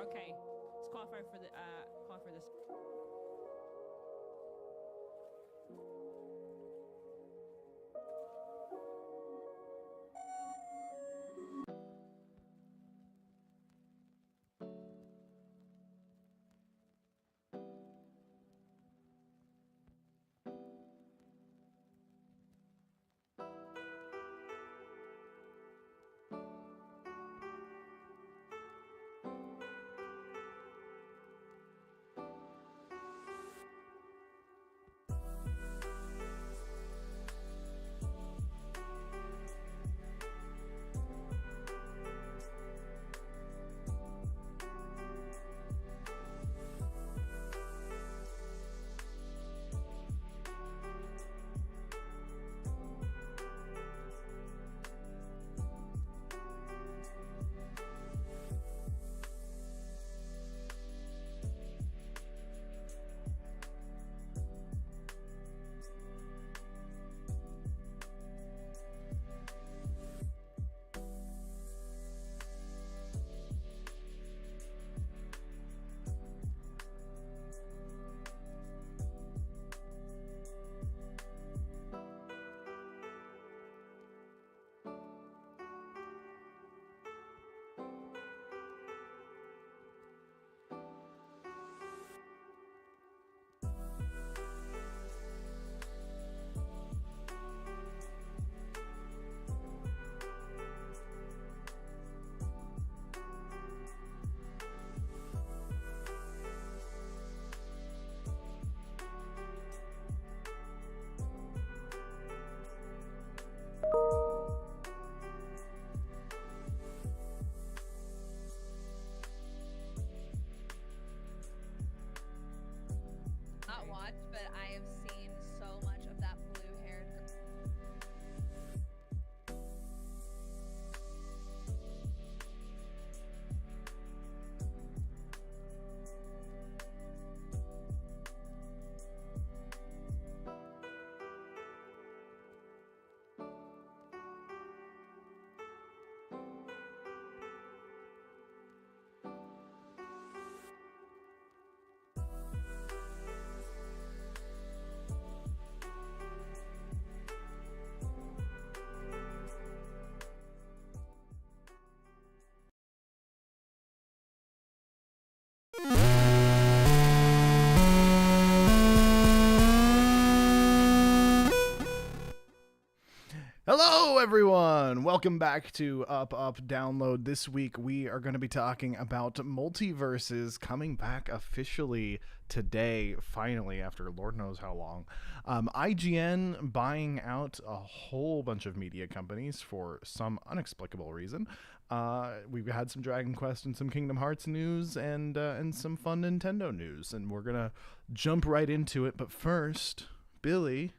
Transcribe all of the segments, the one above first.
Okay, let's qualify for the qualify for this. Not watched, but I have seen so much of that blue-haired girl. Hello, everyone! Welcome back to Up Download. This week we are going to be talking about Multiversus coming back officially today, finally, after Lord knows how long. IGN buying out a whole bunch of media companies for some inexplicable reason. We've had some Dragon Quest and some Kingdom Hearts news and some fun Nintendo news, and we're going to jump right into it. But first, Billy...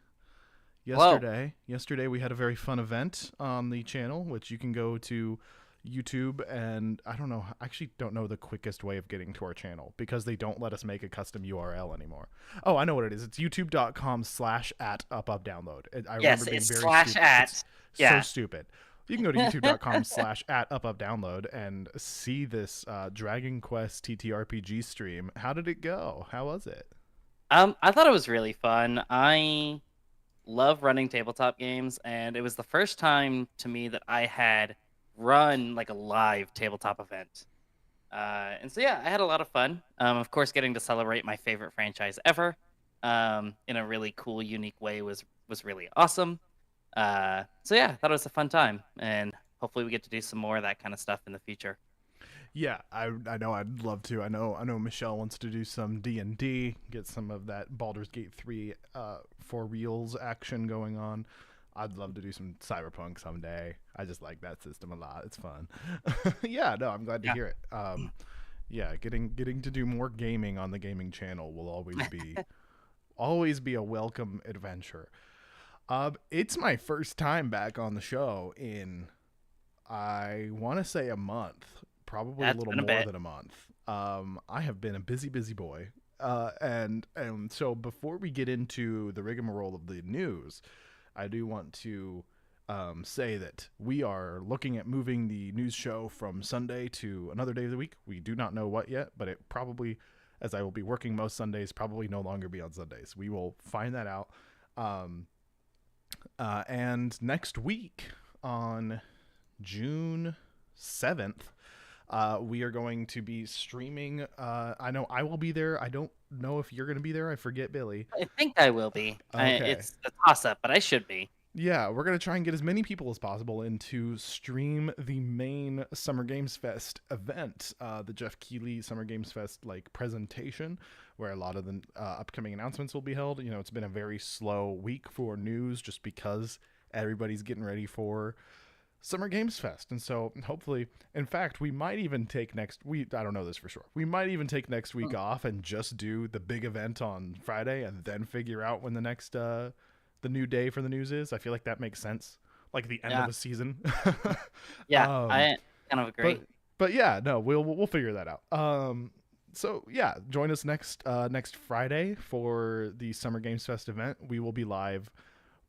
Yesterday we had a very fun event on the channel, which you can go to YouTube, and I actually don't know the quickest way of getting to our channel because they don't let us make a custom URL anymore. Oh, I know what it is. It's youtube.com/@upupdownload. I remember being it's very /@ stupid. It's yeah. so stupid. You can go to youtube.com/@upupdownload and see this Dragon Quest TTRPG stream. How did it go? How was it? I thought it was really fun. I love running tabletop games, and it was the first time to me that I had run like a live tabletop event. And so yeah, I had a lot of fun. Of course, getting to celebrate my favorite franchise ever, in a really cool, unique way was really awesome. So yeah, I thought it was a fun time, and hopefully we get to do some more of that kind of stuff in the future. Yeah, I know I'd love to. I know Michelle wants to do some D&D, get some of that Baldur's Gate 3 for reals action going on. I'd love to do some Cyberpunk someday. I just like that system a lot. It's fun. Yeah, no, I'm glad to Yeah. hear it. Yeah, getting to do more gaming on the gaming channel will always be a welcome adventure. It's my first time back on the show in, I want to say, a month, probably That's a little been a more bit. than a month. I have been a busy boy. And so before we get into the rigmarole of the news, I do want to say that we are looking at moving the news show from Sunday to another day of the week. We do not know what yet, but it probably, as I will be working most Sundays, probably no longer be on Sundays. We will find that out. And next week on June 7th, we are going to be streaming. I know I will be there. I don't know if you're going to be there. I forget, Billy. I think I will be. Okay. It's a toss-up, but I should be. Yeah, we're going to try and get as many people as possible in to stream the main Summer Games Fest event, the Jeff Keighley Summer Games Fest presentation, where a lot of the upcoming announcements will be held. You know, it's been a very slow week for news just because everybody's getting ready for Summer Games Fest. And so hopefully, in fact, we might even take next week. I don't know this for sure. We might even take next week off and just do the big event on Friday and then figure out when the next the new day for the news is. I feel like that makes sense. Like the end of the season. Yeah, Um, I kind of agree. but yeah, no, we'll figure that out. So yeah, join us next Friday for the Summer Games Fest event. We will be live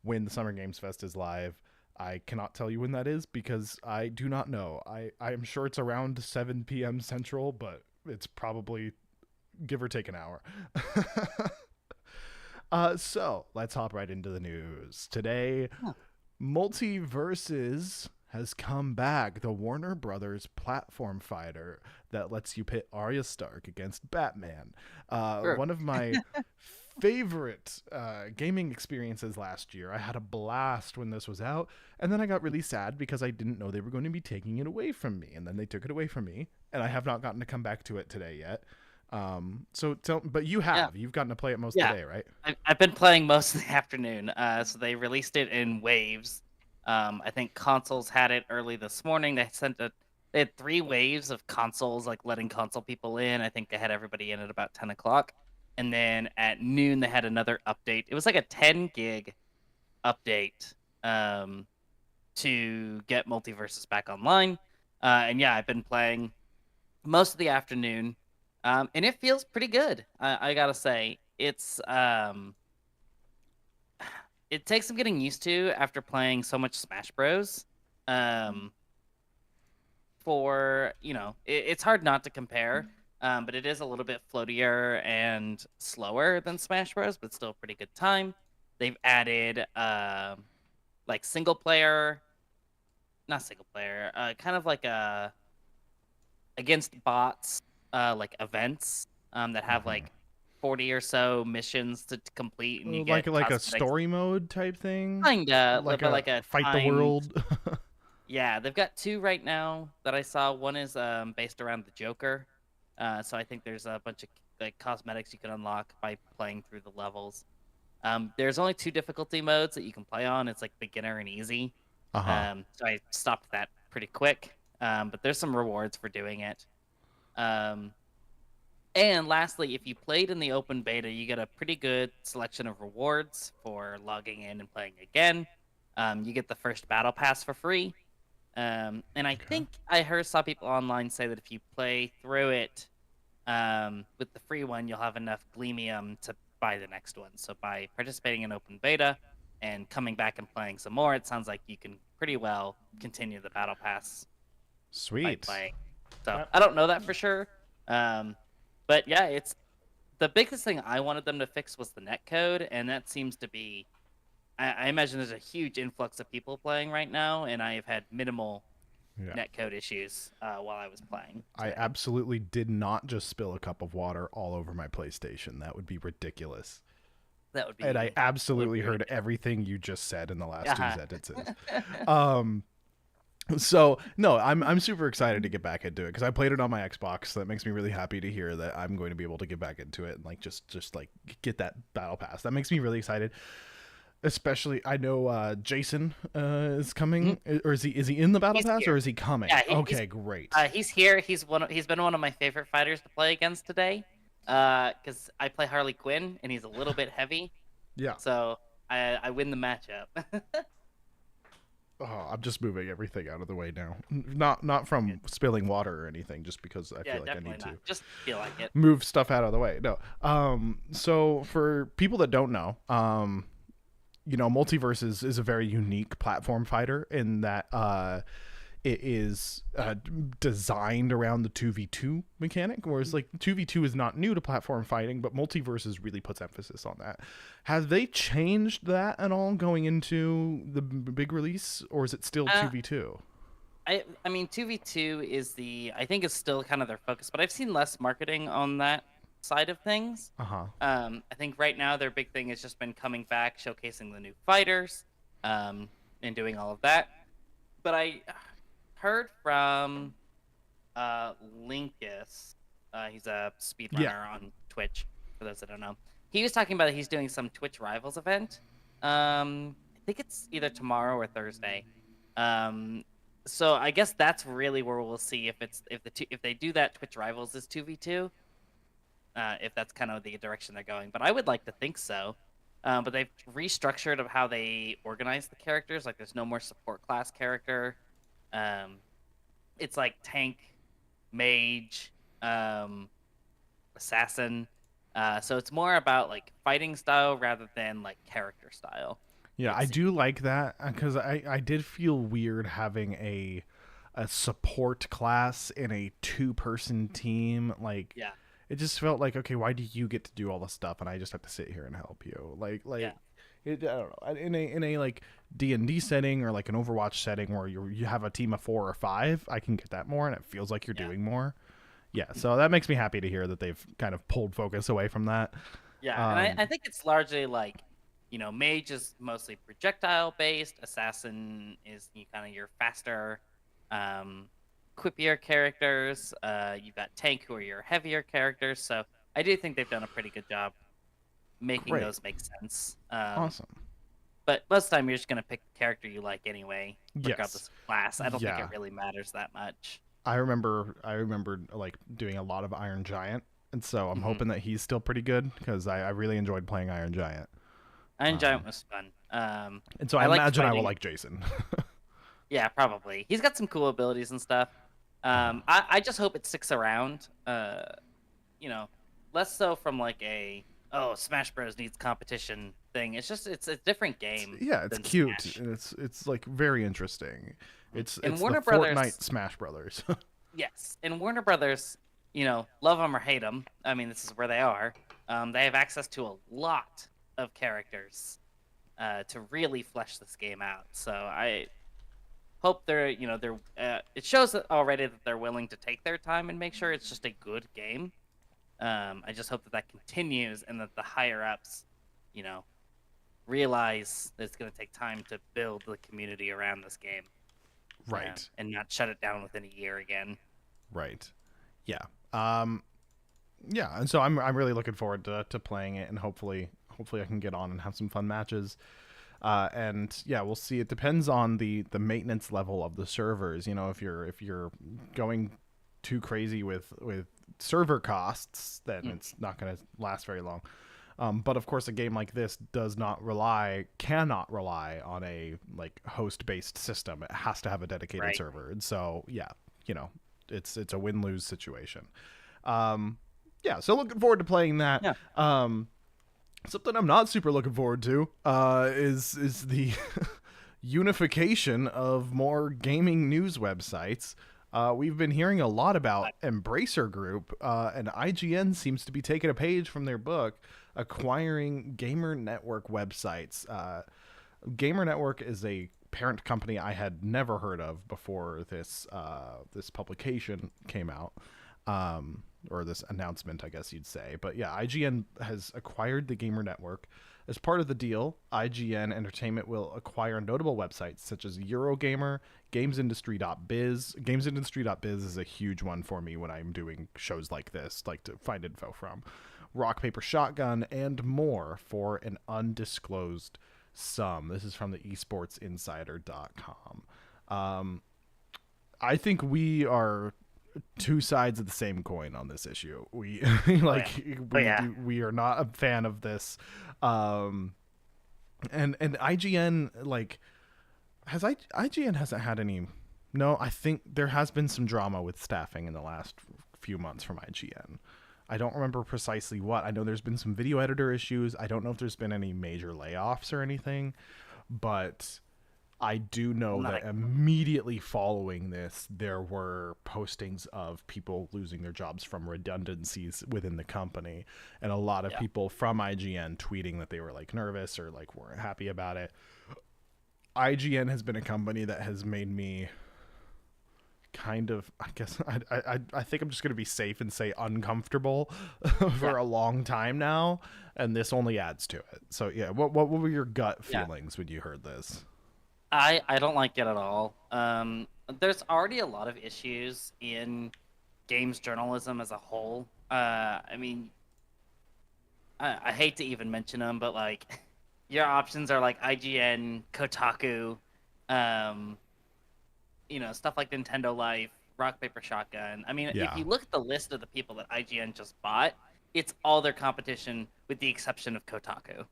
when the Summer Games Fest is live. I cannot tell you when that is because I do not know. I am sure it's around 7 p.m. Central, but it's probably give or take an hour. So let's hop right into the news. Today, Multiversus has come back. The Warner Brothers platform fighter that lets you pit Arya Stark against Batman. Sure. One of my favorite gaming experiences last year. I had a blast when this was out, and then I got really sad because I didn't know they were going to be taking it away from me, and then they took it away from me, and I have not gotten to come back to it today yet. But you have. You've gotten to play it most of the day, right? I've been playing most of the afternoon. So they released it in waves. I think consoles had it early this morning. They had 3 waves of consoles, like letting console people in. I think they had everybody in at about 10 o'clock. And then at noon, they had another update. It was like a 10 gig update to get Multiversus back online. And yeah, I've been playing most of the afternoon. And it feels pretty good. I gotta say, it takes some getting used to after playing so much Smash Bros. It's hard not to compare, but it is a little bit floatier and slower than Smash Bros. But still a pretty good time. They've added like single player, not single player, kind of like a against bots. Like events that have like 40 or so missions to complete, and you get like a cosmetics. story mode type thing, Kinda like a fight the timed- world. Yeah, they've got 2 right now that I saw. One is based around the Joker, so I think there's a bunch of like cosmetics you can unlock by playing through the levels. There's only 2 difficulty modes that you can play on. It's like beginner and easy. So I stopped that pretty quick. But there's some rewards for doing it. And lastly, if you played in the open beta, you get a pretty good selection of rewards for logging in and playing again. You get the first battle pass for free. And I think I saw people online say that if you play through it with the free one, you'll have enough Gleamium to buy the next one. So by participating in open beta and coming back and playing some more, it sounds like you can pretty well continue the battle pass by Sweet. playing. So Yep. I don't know that for sure. But yeah, it's the biggest thing I wanted them to fix was the netcode, and that seems to be. I imagine there's a huge influx of people playing right now, and I have had minimal Yeah. netcode issues while I was playing. I today. absolutely did not just spill a cup of water all over my PlayStation. That would be ridiculous. That would be. And I absolutely would be heard everything you just said in the last Uh-huh. 2 sentences. So no, I'm super excited to get back into it because I played it on my Xbox. So that makes me really happy to hear that I'm going to be able to get back into it and like just like get that battle pass. That makes me really excited. Especially, I know Jason is coming, or is he in the battle He's pass, here. or is he coming? Yeah, okay, great. He's here. He's been one of my favorite fighters to play against today. Because I play Harley Quinn and he's a little bit heavy. Yeah. So I win the matchup. Oh, I'm just moving everything out of the way now. Not from spilling water or anything, just because I feel like I definitely need not. to Just feel like it. move stuff out of the way. No. So for people that don't know, Multiversus is a very unique platform fighter in that it is designed around the 2v2 mechanic, whereas like 2v2 is not new to platform fighting, but Multiversus really puts emphasis on that. Have they changed that at all going into the big release, or is it still 2v2? I mean 2v2 is I think is still kind of their focus, but I've seen less marketing on that side of things. I think right now their big thing has just been coming back, showcasing the new fighters, and doing all of that. But I heard from Linkus, he's a speedrunner on Twitch, for those that don't know. He was talking about he's doing some Twitch Rivals event. I think it's either tomorrow or Thursday. So I guess that's really where we'll see if they do that Twitch Rivals is 2v2. If that's kind of the direction they're going. But I would like to think so. But they've restructured of how they organize the characters. Like there's no more support class character. It's like tank, mage, assassin. So it's more about like fighting style rather than like character style. Yeah, I do like that because I did feel weird having a support class in a 2-person team. Like, Yeah. It just felt like, okay, why do you get to do all the stuff and I just have to sit here and help you? I don't know. In a like D&D setting or like an Overwatch setting where you have a team of 4 or 5, I can get that more and it feels like you're doing more. Yeah, so that makes me happy to hear that they've kind of pulled focus away from that. Yeah, and I think it's largely like, mage is mostly projectile based. Assassin is kind of your faster, quippier characters. You've got tank who are your heavier characters. So I do think they've done a pretty good job making those make sense. Awesome. But most of the time you're just gonna pick the character you like anyway, regardless of class. I don't think Yeah. it really matters that much. I remember like doing a lot of Iron Giant, and so I'm hoping that he's still pretty good because I really enjoyed playing Iron Giant. Iron Giant was fun. And so I liked imagine I will fighting- like Jason. Yeah, probably. He's got some cool abilities and stuff. I just hope it sticks around. Less so from like Smash Bros needs competition thing. It's a different game. Yeah, it's than cute. Smash. And it's like very interesting. It's Warner the Brothers- Fortnite Smash Brothers. Yes, and Warner Brothers, love them or hate them. I mean, this is where they are. They have access to a lot of characters to really flesh this game out. So I hope it shows that already that they're willing to take their time and make sure it's just a good game. I just hope that continues and that the higher ups, realize that it's going to take time to build the community around this game. Right. And not shut it down within a year again. Right. Yeah. Yeah, and so I'm really looking forward to playing it, and hopefully I can get on and have some fun matches. And yeah, we'll see. It depends on the maintenance level of the servers. If you're going too crazy with server costs, then it's not going to last very long. But of course, a game like this cannot rely on a like host-based system. It has to have a dedicated server, and so yeah, it's a win-lose situation. Yeah, so looking forward to playing that. Yeah. Something I'm not super looking forward to is the unification of more gaming news websites. We've been hearing a lot about Embracer Group, and IGN seems to be taking a page from their book, acquiring Gamer Network websites. Gamer Network is a parent company I had never heard of before this publication came out, or this announcement, I guess you'd say. But yeah, IGN has acquired the Gamer Network. As part of the deal, IGN Entertainment will acquire notable websites such as Eurogamer, GamesIndustry.biz. GamesIndustry.biz is a huge one for me when I'm doing shows like this, like to find info from. Rock, Paper, Shotgun, and more for an undisclosed sum. This is from the esportsinsider.com. I think we are two sides of the same coin on this issue. We we are not a fan of this. And IGN, like, IGN hasn't had any. No, I think there has been some drama with staffing in the last few months from IGN. I don't remember precisely what. I know there's been some video editor issues. I don't know if there's been any major layoffs or anything, but I do know that immediately following this, there were postings of people losing their jobs from redundancies within the company, and a lot of people from IGN tweeting that they were like nervous or like weren't happy about it. IGN has been a company that has made me kind of, I guess, I think I'm just going to be safe and say uncomfortable for a long time now, and this only adds to it. So yeah, what were your gut feelings when you heard this? I don't like it at all. There's already a lot of issues in games journalism as a whole. I mean, I hate to even mention them, but like your options are like IGN, Kotaku, stuff like Nintendo Life, Rock, Paper, Shotgun. I mean, if you look at the list of the people that IGN just bought, it's all their competition with the exception of Kotaku.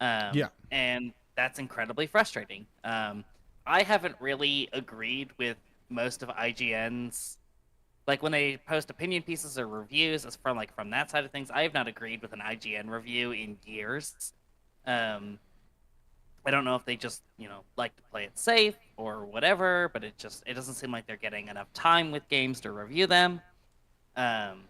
And that's incredibly frustrating. I haven't really agreed with most of IGN's, like when they post opinion pieces or reviews as from that side of things. I have not agreed with an IGN review in years. I don't know if they just, like to play it safe or whatever, but it doesn't seem like they're getting enough time with games to review them. And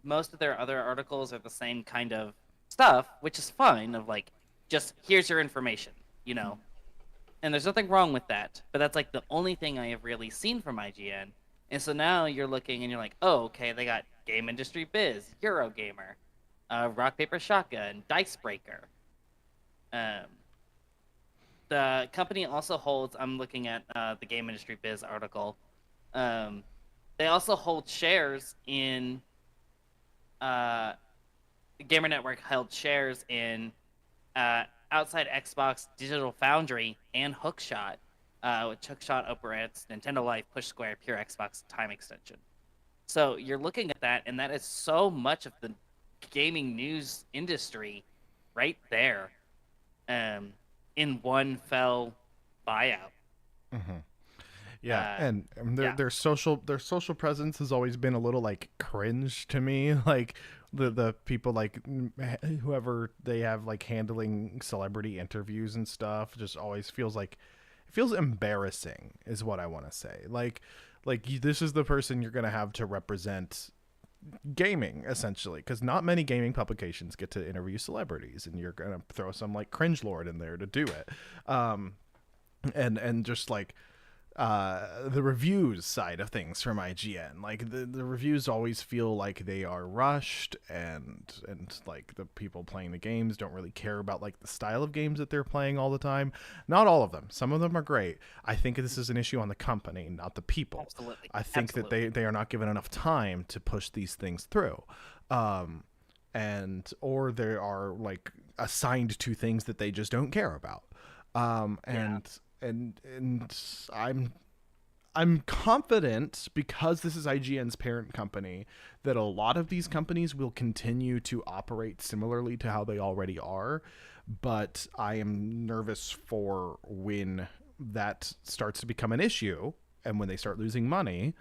most of their other articles are the same kind of stuff, which is fine, of like, just here's your information, and there's nothing wrong with that, but that's like the only thing I have really seen from IGN. And so now you're looking and you're like, oh, okay, they got Game Industry Biz, Eurogamer, Rock, Paper, Shotgun, Dicebreaker. The company also holds, I'm looking at the Game Industry Biz article, they also hold shares in, Gamer Network held shares in Outside Xbox, Digital Foundry, and Hookshot, which Hookshot operates Nintendo Life, Push Square, Pure Xbox Time Extension. So you're looking at that, and that is so much of the gaming news industry right there, in one fell buyout. Mm-hmm. Yeah, and their social presence has always been a little like cringe to me. Like the people like whoever they have like handling celebrity interviews and stuff just always feels embarrassing is what I want to say. Like this is the person you're gonna have to represent gaming essentially, because not many gaming publications get to interview celebrities, and you're gonna throw some like cringe lord in there to do it, and just like the reviews side of things from IGN, like the reviews always feel like they are rushed, and like the people playing the games don't really care about like the style of games that they're playing all the time. Not all of them. Some of them are great. I think this is an issue on the company, not the people. Absolutely. I think that they are not given enough time to push these things through, or they are like assigned to things that they just don't care about. And I'm confident, because this is IGN's parent company, that a lot of these companies will continue to operate similarly to how they already are. But I am nervous for when that starts to become an issue, and when they start losing money,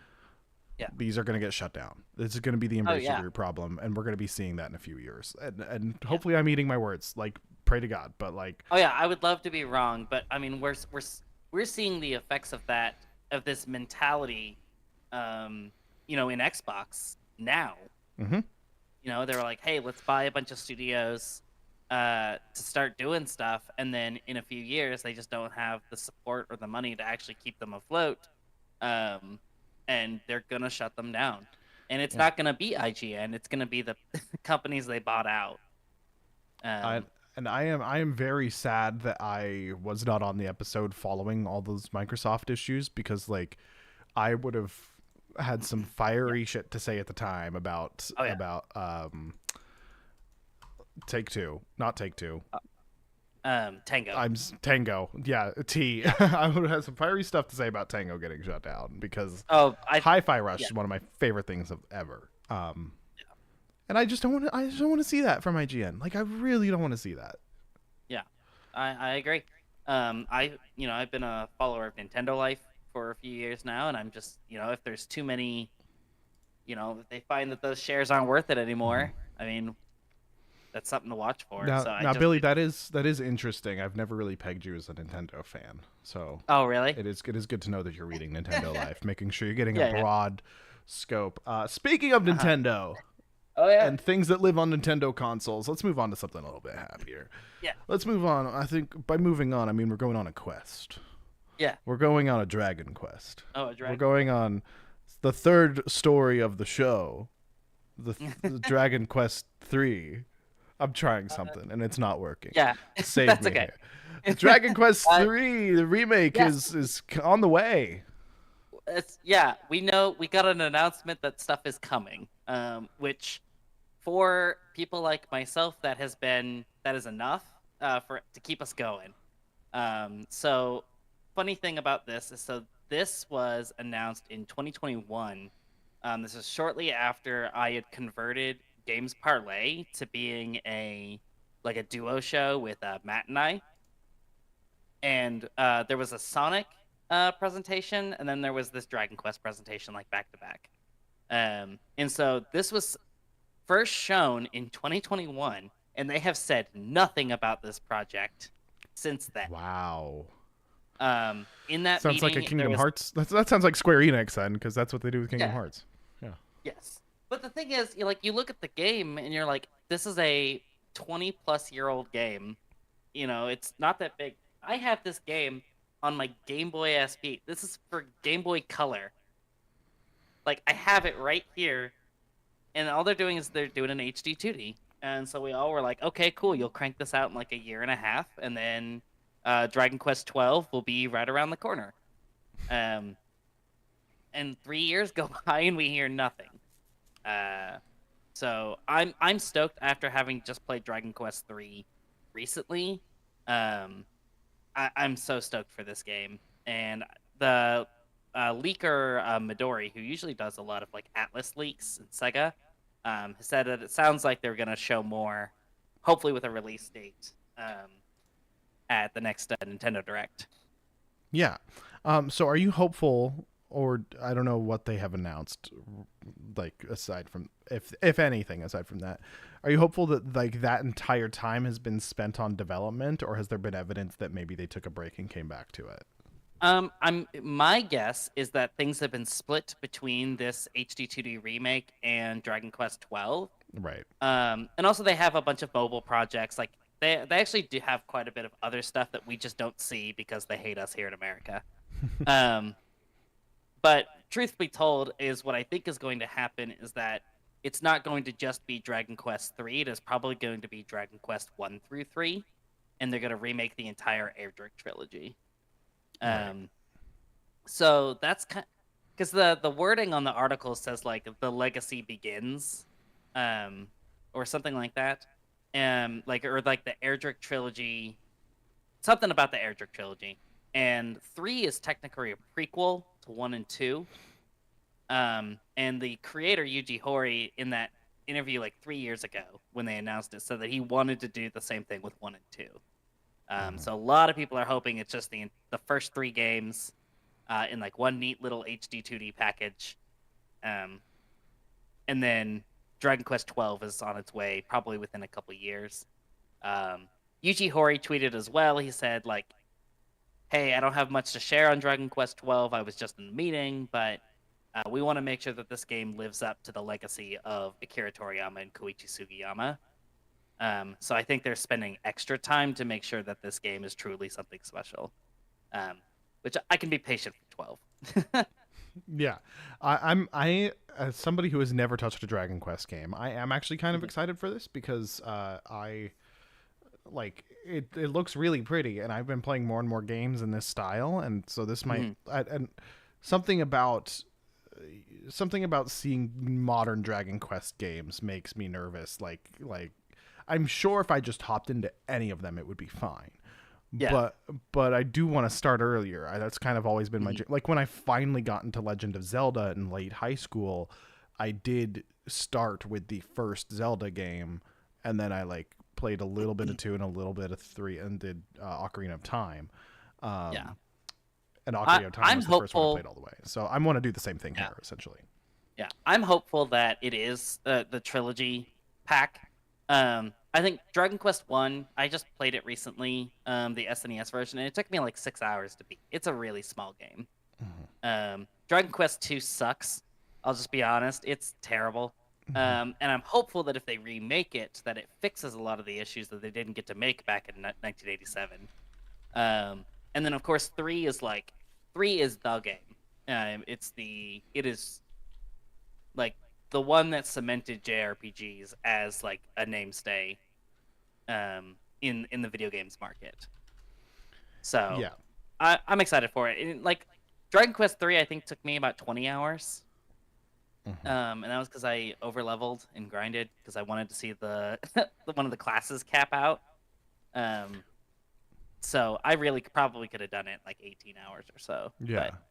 Yeah. these are going to get shut down. This is going to be the Embrace yeah. Your Group problem, and we're going to be seeing that in a few years. And Yeah. hopefully, I'm eating my words. Like, pray to God, but like, Oh yeah, I would love to be wrong, but I mean, we're seeing the effects of this mentality, in Xbox now. mhm. They were like, hey, let's buy a bunch of studios to start doing stuff, and then in a few years they just don't have the support or the money to actually keep them afloat, and they're gonna shut them down. And it's Yeah. not gonna be IGN; it's gonna be the companies they bought out. I am very sad that I was not on the episode following all those Microsoft issues, because like I would have had some fiery shit to say at the time about Oh, yeah. Take Two, not Take Two. Tango. Tango. Yeah, T. I would have some fiery stuff to say about Tango getting shut down, because Hi-Fi Rush is one of my favorite things of ever. And I just don't want to see that from IGN. Like, I really don't want to see that. Yeah, I agree. I've been a follower of Nintendo Life for a few years now, and I'm just, if there's too many, if they find that those shares aren't worth it anymore, I mean, that's something to watch for. Now, Billy, that is interesting. I've never really pegged you as a Nintendo fan, so. Oh, really? It is good to know that you're reading Nintendo Life, making sure you're getting Yeah, a broad scope. Speaking of Nintendo. Oh, yeah. And things that live on Nintendo consoles. Let's move on to something a little bit happier. Yeah. Let's move on. I think by moving on, I mean we're going on a quest. Yeah. We're going on a dragon quest. Oh, a dragon. We're going on the third story of the show, the Dragon Quest 3. I'm trying something, and it's not working. Yeah. Save That's me okay. here. Dragon Quest 3, the remake is on the way. We know we got an announcement that stuff is coming, which for people like myself that is enough to keep us going. So funny thing about this is, this was announced in 2021. This is shortly after I had converted Games Parlay to being a duo show with Matt and I. And there was a Sonic presentation, and then there was this Dragon Quest presentation, back to back. And so this was first shown in 2021, and they have said nothing about this project since then. Wow. In that sounds meeting, like a Kingdom Hearts. That sounds like Square Enix then, because that's what they do with Kingdom Hearts. Yeah. Yes, but the thing is, you look at the game and you're like, this is a 20-plus-year-old game. It's not that big. I have this game on my Game Boy SP. This is for Game Boy Color. I have it right here, and all they're doing is they're doing an HD 2D. And so we all were like, okay, cool, you'll crank this out in a year and a half, and then Dragon Quest 12 will be right around the corner. And 3 years go by and we hear nothing. So I'm stoked after having just played Dragon Quest 3 recently. I'm so stoked for this game. And the leaker Midori, who usually does a lot of Atlas leaks in Sega, has said that it sounds like they're going to show more, hopefully with a release date at the next Nintendo Direct. Yeah. So are you hopeful, or I don't know what they have announced, aside from, if anything, aside from that, are you hopeful that that entire time has been spent on development, or has there been evidence that maybe they took a break and came back to it? My guess is that things have been split between this HD 2D remake and Dragon Quest 12. Right. And also they have a bunch of mobile projects. They actually do have quite a bit of other stuff that we just don't see because they hate us here in America. But truth be told, is what I think is going to happen is that it's not going to just be Dragon Quest 3. It is probably going to be Dragon Quest 1 through 3, and they're going to remake the entire Erdrick trilogy. Right. So that's because the wording on the article says the legacy begins, or something like that, or the Erdrick trilogy, something about the Erdrick trilogy, and 3 is technically a prequel to 1 and 2. And the creator Yuji Horii, in that interview 3 years ago when they announced it, said that he wanted to do the same thing with 1 and 2. So a lot of people are hoping it's just the first 3 games in one neat little HD 2D package, And then Dragon Quest 12 is on its way, probably within a couple years. Yuji Horii tweeted as well. He said, like, hey, I don't have much to share on Dragon Quest 12. I was just in a meeting, but we want to make sure that this game lives up to the legacy of Akira Toriyama and Koichi Sugiyama. So I think they're spending extra time to make sure that this game is truly something special, which I can be patient for 12. Yeah, I as somebody who has never touched a Dragon Quest game, I am actually kind of excited for this because I like it. It looks really pretty, and I've been playing more and more games in this style, and so this might and something about seeing modern Dragon Quest games makes me nervous. Like I'm sure if I just hopped into any of them, it would be fine. Yeah. But I do want to start earlier. That's kind of always been my like when I finally got into Legend of Zelda in late high school, I did start with the first Zelda game, and then I like played a little bit of 2 and a little bit of 3 and did Ocarina of Time. Yeah. And Ocarina of Time I'm was the first one I hopeful- played all the way. So I want to do the same thing Yeah. here, essentially. Yeah, I'm hopeful that it is the trilogy pack. I think Dragon Quest 1, I just played it recently, the SNES version, and it took me like 6 hours to beat. It's a really small game. Dragon Quest 2 sucks. I'll just be honest. It's terrible. And I'm hopeful that if they remake it, that it fixes a lot of the issues that they didn't get to make back in 1987. And then, of course, 3 is the game. It is like the one that cemented JRPGs as like a mainstay in the video games market. So Yeah. I'm excited for it. And, like Dragon Quest 3, I think took me about 20 hours. And that was because I overleveled and grinded because I wanted to see the one of the classes cap out. So I really probably could have done it like 18 hours or so. Yeah. But,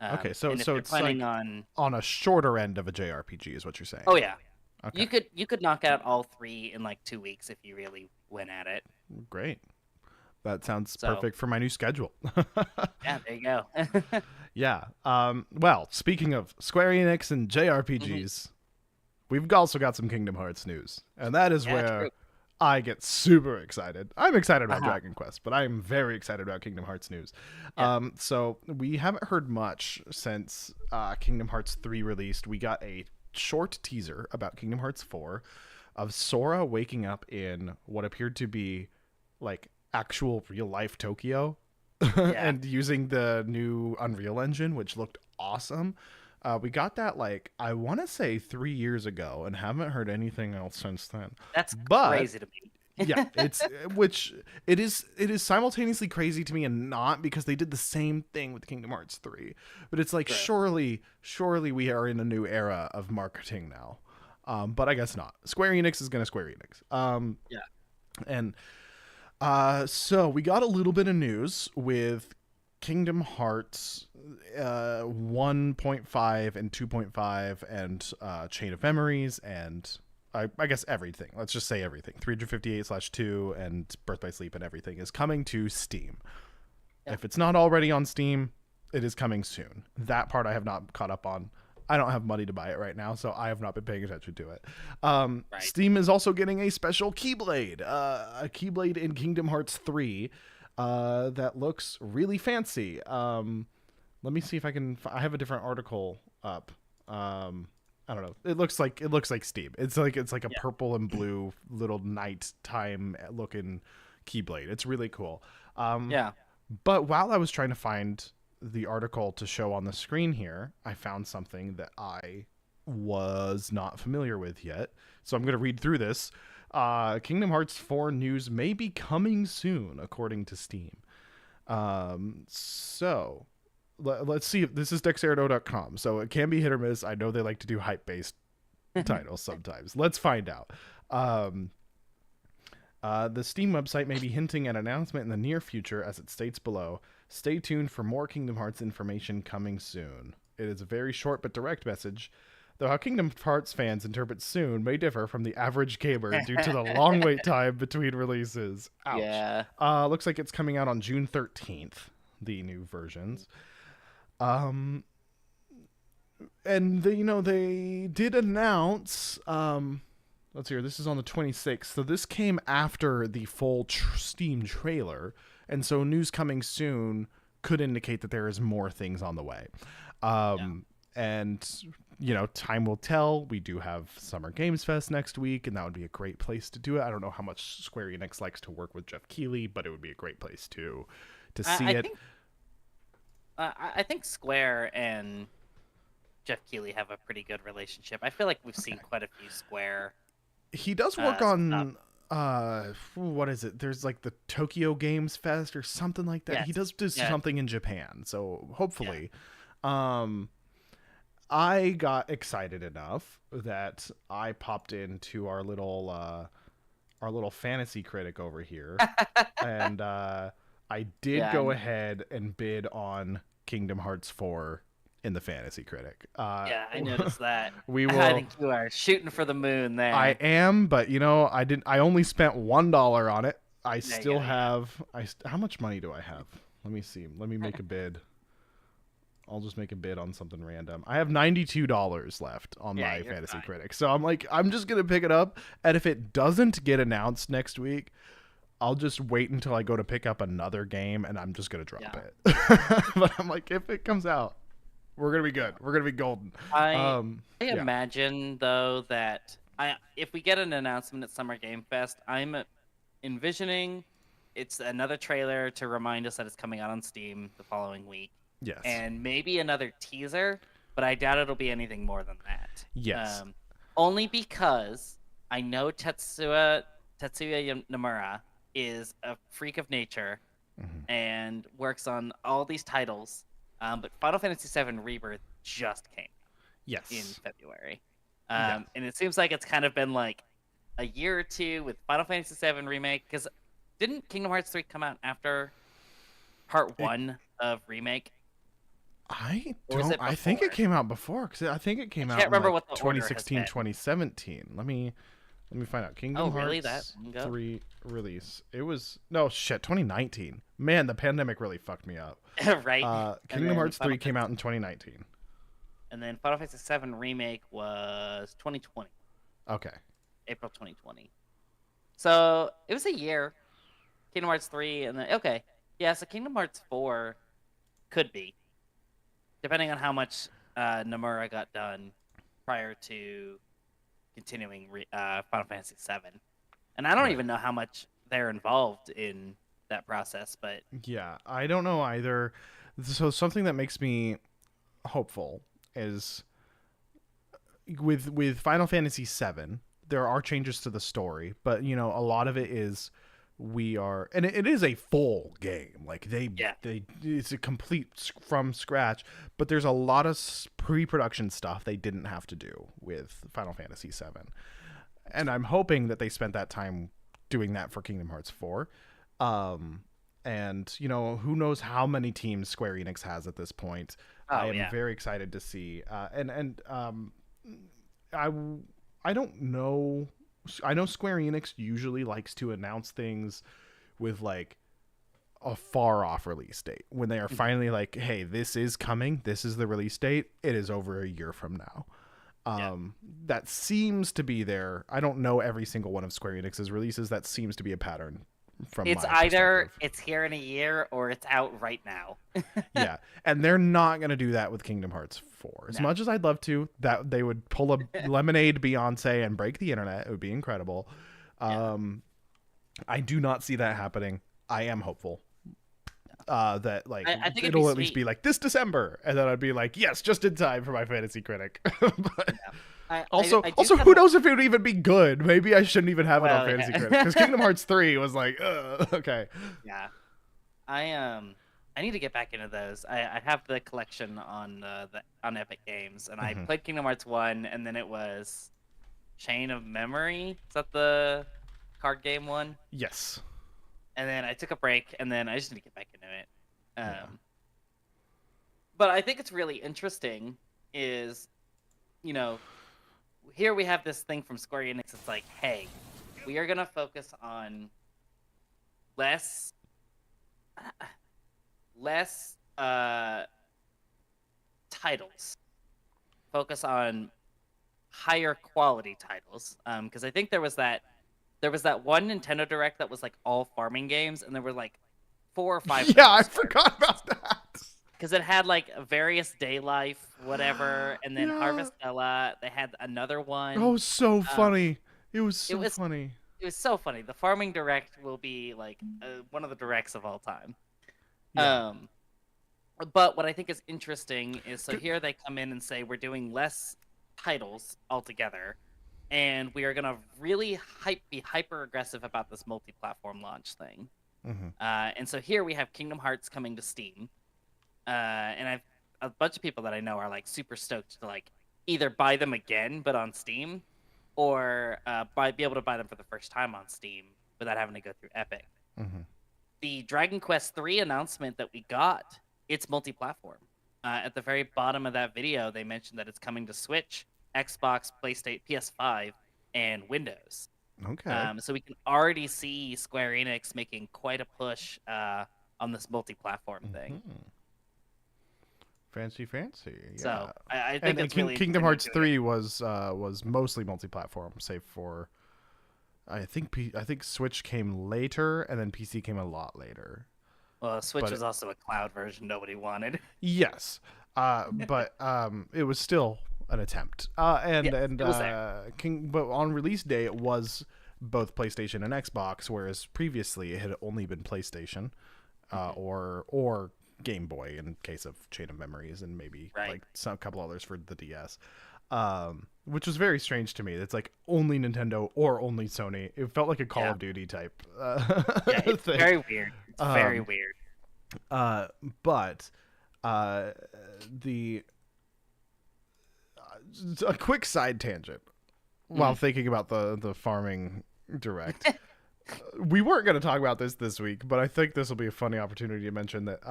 Okay, so and if so you're it's like planning on a shorter end of a JRPG is what you're saying. Oh yeah, Okay. you could knock out all 3 in like 2 weeks if you really went at it. Great. That sounds So- perfect for my new schedule. Yeah, there you go. Yeah. Well, speaking of Square Enix and JRPGs, we've also got some Kingdom Hearts news, and that is Yeah, where true. I get super excited. I'm excited about Uh-huh. Dragon Quest, but I'm very excited about Kingdom Hearts news. Yeah. So we haven't heard much since Kingdom Hearts 3 released. We got a short teaser about Kingdom Hearts 4 of Sora waking up in what appeared to be like actual real life Tokyo and using the new Unreal Engine, which looked awesome. We got that like I want to say 3 years ago, and haven't heard anything else since then. That's But- crazy to me. Yeah, it is simultaneously crazy to me and not, because they did the same thing with Kingdom Hearts 3. But it's like Sure. surely we are in a new era of marketing now. But I guess not. Square Enix is going to Square Enix. Yeah. And so we got a little bit of news with Kingdom Hearts 1.5 and 2.5 and Chain of Memories and I guess everything. Let's just say everything. 358/2 and Birth by Sleep and everything is coming to Steam. Yeah. If it's not already on Steam, it is coming soon. That part I have not caught up on. I don't have money to buy it right now, so I have not been paying attention to it. Right. Steam is also getting a special Keyblade, a Keyblade in Kingdom Hearts 3 that looks really fancy. Let me see if I can. I have a different article up. I don't know. It looks like Steam. It's like a purple and blue little nighttime looking Keyblade. It's really cool. Yeah. But while I was trying to find the article to show on the screen here, I found something that I was not familiar with yet. So I'm going to read through this. Kingdom Hearts 4 news may be coming soon, according to Steam. So let's see. This is Dexerto.com, so it can be hit or miss. I know they like to do hype-based titles sometimes. Let's find out. The Steam website may be hinting at an announcement in the near future, as it states below. Stay tuned for more Kingdom Hearts information coming soon. It is a very short but direct message, though how Kingdom Hearts fans interpret soon may differ from the average gamer due to the long wait time between releases. Ouch. Yeah. Looks like it's coming out on June 13th, the new versions. and they did announce. Let's hear. This is on the 26th, so this came after the full Steam trailer, and so news coming soon could indicate that there is more things on the way. And time will tell. We do have Summer Games Fest next week, and that would be a great place to do it. I don't know how much Square Enix likes to work with Jeff Keighley, but it would be a great place to see it. I think Square and Jeff Keighley have a pretty good relationship. I feel like we've seen quite a few Square. He does work on what is it? There's like the Tokyo Games Fest or something like that. Yes. He does something in Japan, so hopefully. I got excited enough that I popped into our little fantasy critic over here, and I did go ahead and bid on Kingdom Hearts 4 in the fantasy critic. I noticed that. I think you are shooting for the moon there. I am, but I only spent $1 on it. I still have. How much money do I have? Let me see. Let me make a bid. I'll just make a bid on something random. I have $92 left on my fantasy critic. So I'm just going to pick it up. And if it doesn't get announced next week, I'll just wait until I go to pick up another game and I'm just going to drop it. But I'm like, if it comes out, we're going to be good. We're going to be golden. I imagine, though, that if we get an announcement at Summer Game Fest, I'm envisioning it's another trailer to remind us that it's coming out on Steam the following week. Yes. And maybe another teaser, but I doubt it'll be anything more than that. Yes. Only because I know Tetsuya Nomura is a freak of nature and works on all these titles. But Final Fantasy VII Rebirth just came out in February. And it seems like it's kind of been like a year or two with Final Fantasy VII Remake. Because didn't Kingdom Hearts 3 come out after Part 1 of Remake? I think it came out before, because I think it came out in what the 2016, 2017. Let me find out. Kingdom Hearts 3 release. It was 2019. Man, the pandemic really fucked me up. Right. Kingdom Hearts 3 came out in 2019. And then Final Fantasy VII Remake was 2020. Okay. April 2020. So it was a year. Kingdom Hearts 3 and then so Kingdom Hearts 4 could be, depending on how much Nomura got done prior to continuing Final Fantasy VII. And I don't even know how much they're involved in that process, but... Yeah, I don't know either. So something that makes me hopeful is with Final Fantasy VII, there are changes to the story, but, a lot of it is... and it is a full game. Like it's a complete from scratch, but there's a lot of pre-production stuff they didn't have to do with Final Fantasy VII. And I'm hoping that they spent that time doing that for Kingdom Hearts 4. And who knows how many teams Square Enix has at this point. I am very excited to see. I don't know. I know Square Enix usually likes to announce things with like a far off release date. When they are finally like, hey, this is coming, this is the release date, it is over a year from now. That seems to be there. I don't know every single one of Square Enix's releases. That seems to be a pattern from it's my either perspective. It's here in a year or it's out right now. Yeah, and they're not going to do that with Kingdom Hearts 4. As much as I'd love to, that they would pull a Lemonade Beyonce and break the internet. It would be incredible. I do not see that happening. I am hopeful that I think it'll at least be like this December, and then I'd be like, yes, just in time for my fantasy critic. But also, who knows if it would even be good? Maybe I shouldn't even have it on fantasy critic, because Kingdom Hearts 3 was like, okay. Yeah, I need to get back into those. I have the collection on Epic Games, and I played Kingdom Hearts 1, and then it was Chain of Memory. Is that the card game one? Yes. And then I took a break, and then I just need to get back into it. But I think it's really interesting is, here we have this thing from Square Enix. It's like, hey, we are going to focus on less titles focus on higher quality titles. Because I think there was that one Nintendo Direct that was like all farming games, and there were like 4 or 5 of them Yeah, were I Square forgot about that. because it had like various day life, whatever, and then Yeah. Harvestella. They had another one. Oh, so Um, funny. It was it so was funny. it was so funny. The farming direct will be like one of the directs of all time. Yeah. But what I think is interesting is so Good. here they come in and say we're doing less titles altogether, and we are gonna really be hyper aggressive about this multi-platform launch thing. Mhm. And so here we have Kingdom Hearts coming to Steam, and I've a bunch of people that I know are like super stoked to like either buy them again but on Steam, or be able to buy them for the first time on Steam without having to go through Epic. Mhm. The Dragon Quest III announcement that we got, it's multi-platform. At the very bottom of that video, they mentioned that it's coming to Switch, Xbox, PlayStation, PS5, and Windows. Okay. So we can already see Square Enix making quite a push on this multi-platform thing. Mhm. Fancy. Yeah. So I think And it's really Kingdom interesting Hearts they're doing 3 was mostly multi-platform, save for I think Switch came later, and then PC came a lot later. it. Well, Switch but was also a cloud version nobody wanted. Yes, but it was still an attempt. Yes, it was there. But on release day, it was both PlayStation and Xbox, whereas previously it had only been PlayStation, or Game Boy in case of Chain of Memories, and maybe Right. like a couple others for the DS. Which was very strange to me. It's like only Nintendo or only Sony. It felt like a Call of Duty type Yeah, it's thing. very weird. It's very Um, weird. But the a quick side tangent while thinking about the farming direct. We weren't going to talk about this week, but I think this will be a funny opportunity to mention that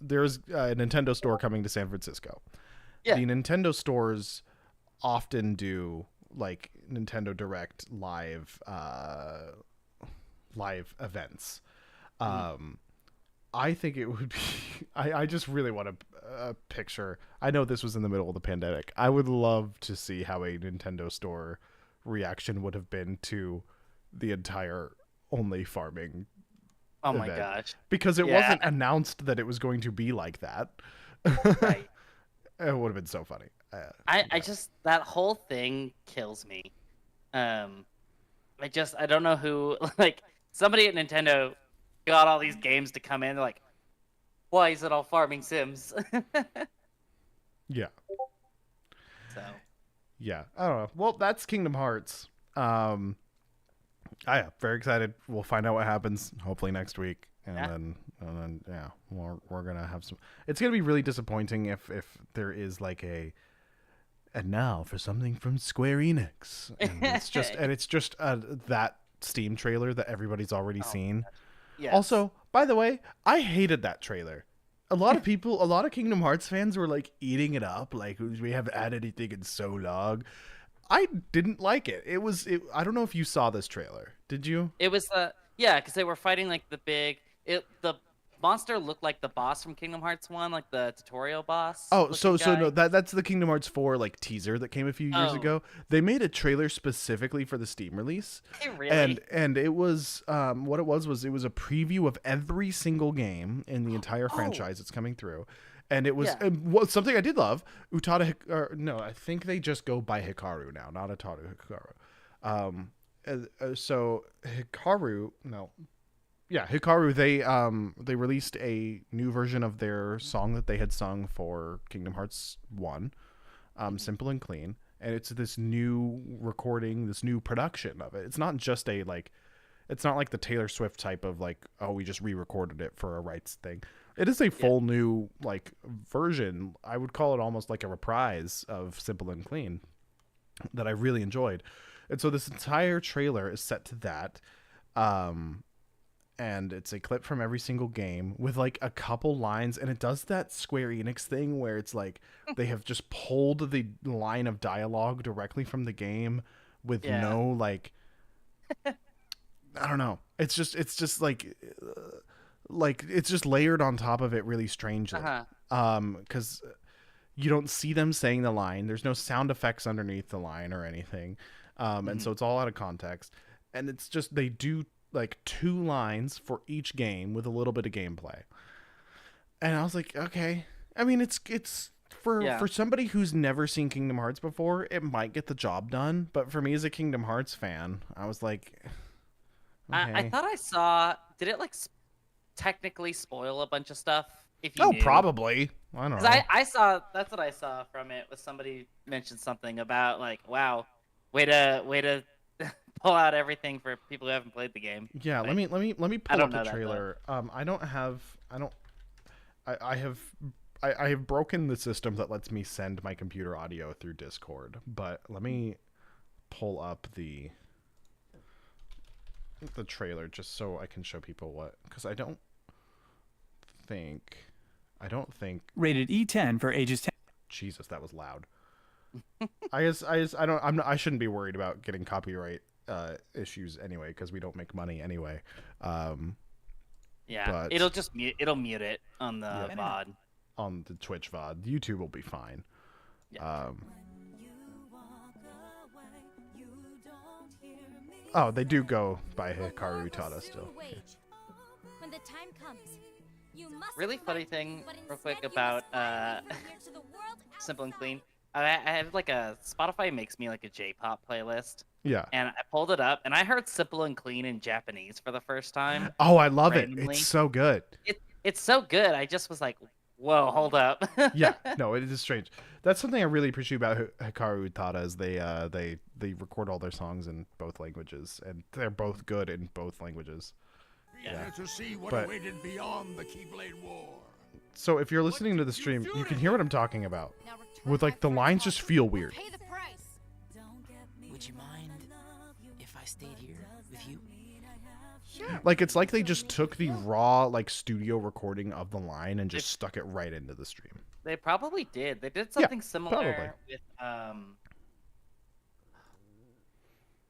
there's a Nintendo store coming to San Francisco. Yeah. The Nintendo stores often do like Nintendo Direct live events. I think it would be. I just really want a picture. I know this was in the middle of the pandemic. I would love to see how a Nintendo store reaction would have been to the entire only farming. Oh my event. gosh. Because it Yeah. wasn't announced that it was going to be like that. Right. It would have been so funny. I just that whole thing kills me. I don't know who like somebody at Nintendo got all these games to come in. They're like, why is it all farming sims? Yeah. So Yeah. I don't know. Well, that's Kingdom Hearts. Yeah, very excited. We'll find out what happens hopefully next week. And then yeah, we're gonna have some. It's gonna be really disappointing if there is like and now for something from Square Enix, and it's just that Steam trailer that everybody's already seen. yes. Also, by the way, I hated that trailer. A lot of Kingdom Hearts fans were like eating it up, like we haven't had anything in so long. I didn't like it. I don't know if you saw this trailer. Did you? It was because they were fighting like the monster looked like the boss from Kingdom Hearts 1, like the tutorial boss. Oh, so guy. no, that's the Kingdom Hearts 4 like teaser that came a few years ago. They made a trailer specifically for the Steam release. Really? And it was what it was it was a preview of every single game in the entire franchise that's coming through. And it was something I did love. I think they just go by Hikaru now, not Utada Hikaru. So Hikaru, no. Yeah, Hikaru, they released a new version of their song that they had sung for Kingdom Hearts 1, Simple and Clean, and it's this new recording, this new production of it. It's not just it's not like the Taylor Swift type of like, oh, we just re-recorded it for a rights thing. It is a full new like version. I would call it almost like a reprise of Simple and Clean that I really enjoyed. And so this entire trailer is set to that. And it's a clip from every single game with like a couple lines, and it does that Square Enix thing where it's like they have just pulled the line of dialogue directly from the game with no like I don't know. It's just like it's just layered on top of it really strangely. 'Cause You don't see them saying the line. There's no sound effects underneath the line or anything. And so it's all out of context. And it's just they do like 2 lines for each game with a little bit of gameplay. And I was like, okay. I mean, it's for somebody who's never seen Kingdom Hearts before, it might get the job done. But for me as a Kingdom Hearts fan, I was like, okay. I thought I saw. Did it like technically spoil a bunch of stuff? If you knew? Probably. I don't know. I saw. That's what I saw from it. Was somebody mentioned something about like, wow, way to pull out everything for people who haven't played the game. Yeah, like, let me pull up the trailer. I have broken the system that lets me send my computer audio through Discord, but let me pull up the trailer just so I can show people what, because I don't think rated E10 for ages 10. Jesus, that was loud. I shouldn't be worried about getting copyright issues anyway, because we don't make money anyway. Yeah, but it'll mute it on the VOD. On the Twitch VOD. YouTube will be fine. Yeah. Oh, they do go by Hikaru Utada still. When the time comes, you must Really funny fight, thing, but real quick, instead you about must find your way here to the world Simple and outside. Clean. I have like a Spotify makes me like a J-pop playlist, Yeah. and I pulled it up, and I heard Simple and Clean in Japanese for the first time. Oh, I love it. randomly. It's so good. It's so good. I just was like, whoa, hold up. Yeah, no, it is strange. That's something I really appreciate about Hikaru Utada is they record all their songs in both languages, and they're both good in both languages. Yeah. To see what But- awaited beyond the Keyblade War. So if you're listening to the stream, you can hear what I'm talking about. Now return With like the my lines friend's just feel offer, or weird. pay the price. Would you mind if I stayed here with you? Sure. Like it's like they just took the raw like studio recording of the line and just stuck it right into the stream. They probably did. They did something similar probably. with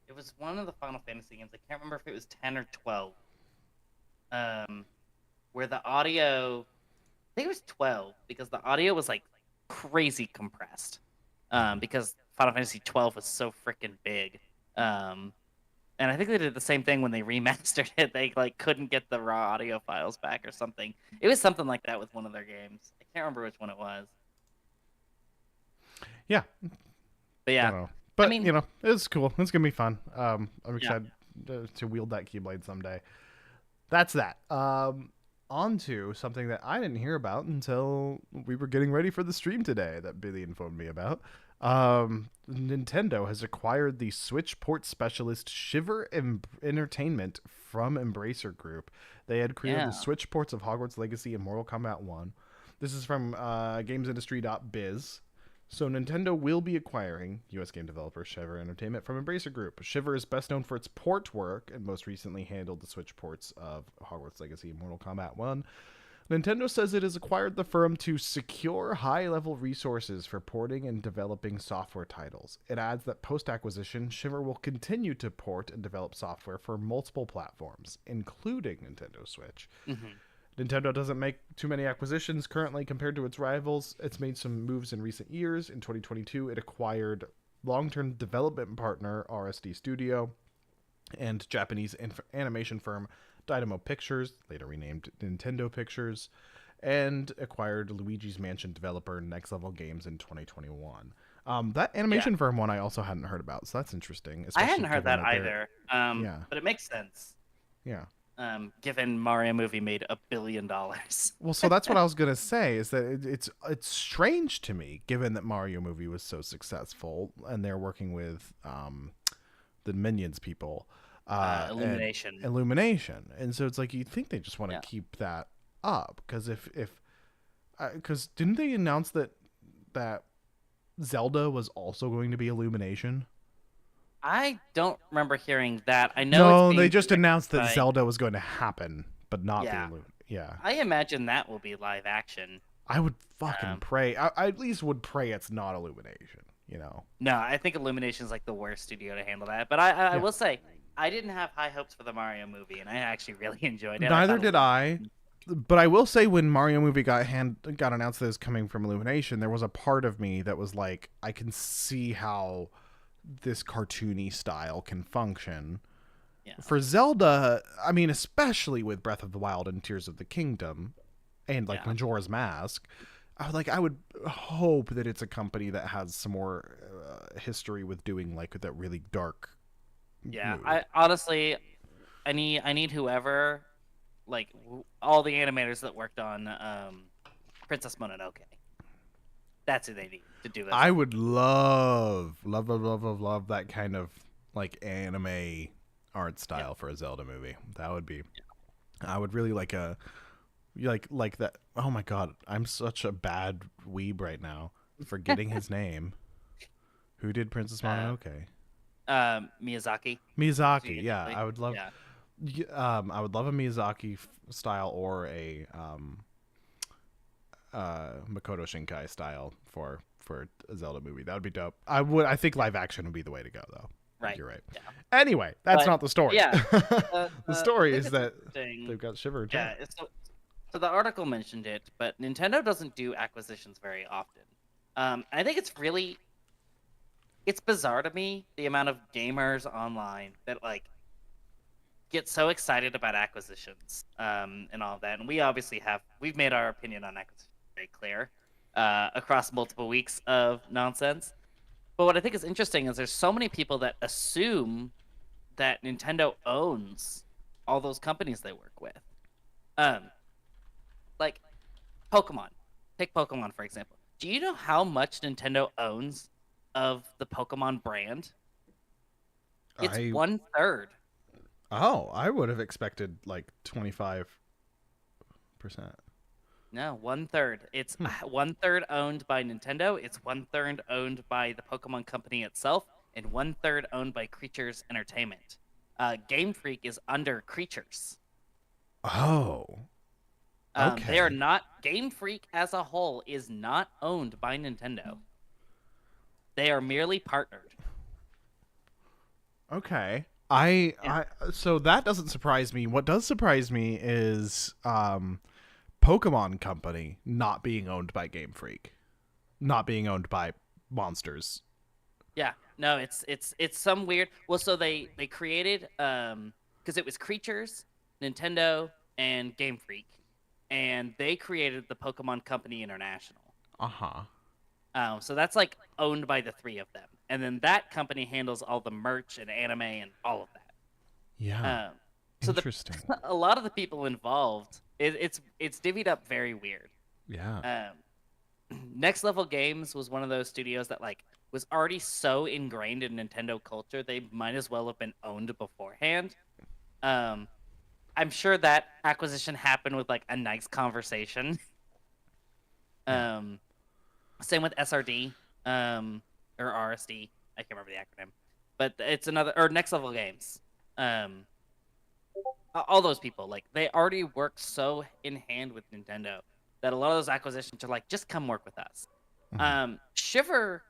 it was one of the Final Fantasy games. I can't remember if it was 10 or 12. Where the audio, I think it was 12 because the audio was like crazy compressed. Because Final Fantasy 12 was so freaking big. And I think they did the same thing when they remastered it. They like couldn't get the raw audio files back or something. It was something like that with one of their games. I can't remember which one it was. Yeah. But I yeah, don't know. But I mean- you know, it's cool. It's gonna be fun. I'm excited to wield that Keyblade someday. That's that. On to something that I didn't hear about until we were getting ready for the stream today that Billy informed me about. Nintendo has acquired the Switch port specialist Shiver Entertainment from Embracer Group. They had created the Switch ports of Hogwarts Legacy and Mortal Kombat 1. This is from gamesindustry.biz. So Nintendo will be acquiring U.S. game developer Shiver Entertainment from Embracer Group. Shiver is best known for its port work and most recently handled the Switch ports of Hogwarts Legacy and Mortal Kombat 1. Nintendo says it has acquired the firm to secure high-level resources for porting and developing software titles. It adds that post-acquisition, Shiver will continue to port and develop software for multiple platforms, including Nintendo Switch. Mm-hmm. Nintendo doesn't make too many acquisitions currently compared to its rivals. It's made some moves in recent years. In 2022, it acquired long-term development partner RSD Studio and Japanese animation firm Dynamo Pictures, later renamed Nintendo Pictures, and acquired Luigi's Mansion developer Next Level Games in 2021. That animation firm one I also hadn't heard about, so that's interesting. I hadn't heard that given they're- either. But it makes sense. Yeah. Given Mario movie made $1 billion. Well, so that's what I was gonna say is that it's strange to me, given that Mario movie was so successful, and they're working with the Minions people, Illumination, and so it's like you think they just want to keep that up because because didn't they announce that Zelda was also going to be Illumination? I don't remember hearing that. I know. No, they just announced that by... Zelda was going to happen, but not the Illumination. Yeah. I imagine that will be live action. I would fucking pray. I at least would pray it's not Illumination, you know? No, I think Illumination is like the worst studio to handle that. But I will say, I didn't have high hopes for the Mario movie, and I actually really enjoyed it. Neither did I. But I will say, when Mario movie got announced that it was coming from Illumination, there was a part of me that was like, I can see how this cartoony style can function. Yeah. For Zelda, I mean, especially with Breath of the Wild and Tears of the Kingdom, and like Majora's Mask, I would hope that it's a company that has some more history with doing like that really dark. Yeah, mood. I honestly, I need whoever, like all the animators that worked on Princess Mononoke. That's who they need to do this. I would love that kind of like anime art style for a Zelda movie. That would be. I would really like like that. Oh my god, I'm such a bad weeb right now, forgetting his name. Who did Princess Mononoke? Miyazaki. Miyazaki. Yeah, I would love. Yeah. I would love a Miyazaki style or a Makoto Shinkai style for a Zelda movie. That would be dope. I think live action would be the way to go, though. Right. You're right. Yeah. Anyway, that's not the story. Yeah. The story is that interesting. they've got Shiver. Yeah. So the article mentioned it, but Nintendo doesn't do acquisitions very often. I think it's bizarre to me the amount of gamers online that like get so excited about acquisitions and all of that. And we've made our opinion on acquisitions very clear across multiple weeks of nonsense. But what I think is interesting is there's so many people that assume that Nintendo owns all those companies they work with. Like Pokemon. Take Pokemon, for example. Do you know how much Nintendo owns of the Pokemon brand? It's 1/3. Oh, I would have expected like 25%. No, 1/3. It's 1/3 owned by Nintendo. It's 1/3 owned by the Pokemon Company itself, and 1/3 owned by Creatures Entertainment. Game Freak is under Creatures. Oh. Okay. They are not. Game Freak as a whole is not owned by Nintendo. They are merely partnered. Okay. So that doesn't surprise me. What does surprise me is Pokemon Company not being owned by Game Freak, not being owned by Monsters. Yeah, no, it's some weird. Well, so they created because it was Creatures, Nintendo, and Game Freak, and they created the Pokemon Company International. So that's like owned by the three of them, and then that company handles all the merch and anime and all of that. Yeah. So Interesting. A lot of the people involved, it's divvied up very weird. Yeah. Next Level Games was one of those studios that like was already so ingrained in Nintendo culture they might as well have been owned beforehand. I'm sure that acquisition happened with like a nice conversation. Same with SRD, or RSD. I can't remember the acronym, but it's Next Level Games. All those people, like they already work so in hand with Nintendo that a lot of those acquisitions are like, just come work with us. Shiver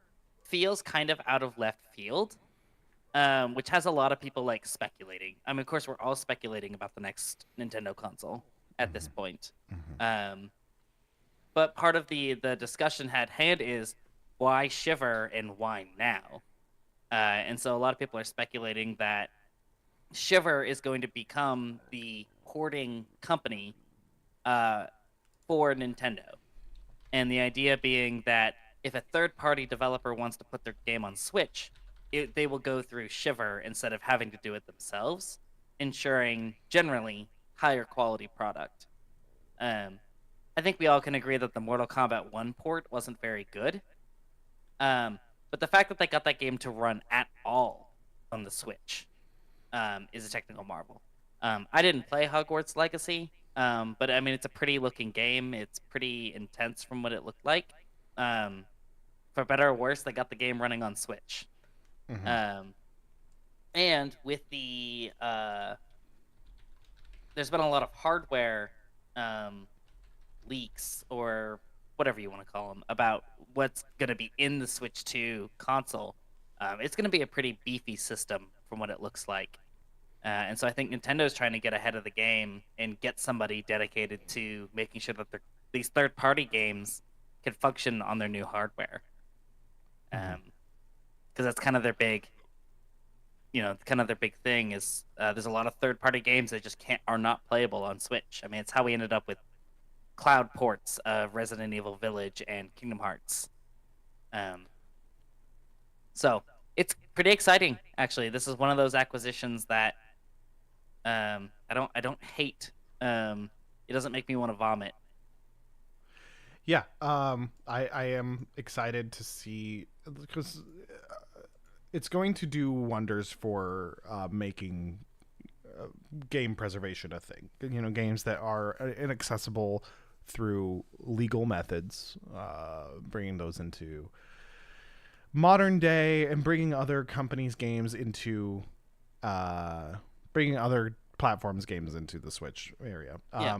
feels kind of out of left field, which has a lot of people like speculating. I mean, of course, we're all speculating about the next Nintendo console at this point. But part of the discussion at hand is why Shiver and why now? And so a lot of people are speculating that Shiver is going to become the porting company for Nintendo. And the idea being that if a third-party developer wants to put their game on Switch, they will go through Shiver instead of having to do it themselves, ensuring generally higher quality product. I think we all can agree that the Mortal Kombat 1 port wasn't very good. But the fact that they got that game to run at all on the Switch is a technical marvel. I didn't play Hogwarts Legacy, but I mean, it's a pretty looking game. It's pretty intense from what it looked like. For better or worse, they got the game running on Switch. And with the... there's been a lot of hardware leaks, or whatever you want to call them, about what's going to be in the Switch 2 console. It's going to be a pretty beefy system from what it looks like. And so I think Nintendo's trying to get ahead of the game and get somebody dedicated to making sure that these third-party games can function on their new hardware. Because that's kind of their big, kind of their big thing is there's a lot of third-party games that just are not playable on Switch. I mean, it's how we ended up with cloud ports of Resident Evil Village and Kingdom Hearts. So it's pretty exciting, actually. This is one of those acquisitions that I don't hate. It doesn't make me want to vomit. Yeah, I am excited to see, because it's going to do wonders for making game preservation a thing. Games that are inaccessible through legal methods, bringing those into modern day and bringing other companies' games into, bringing other platforms' games into the Switch area. Yeah.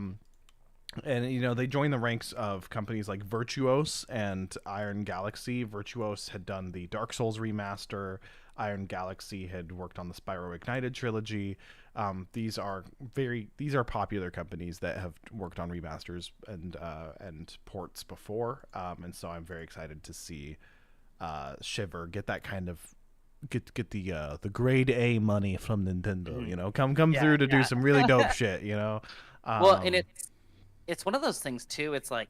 And they joined the ranks of companies like Virtuos and Iron Galaxy. Virtuos had done the Dark Souls remaster. Iron Galaxy had worked on the Spyro Ignited trilogy. These are popular companies that have worked on remasters and ports before. And so I'm very excited to see Shiver get that kind of get the grade A money from Nintendo. Come through to do some really dope shit. Well, and it's one of those things too. It's like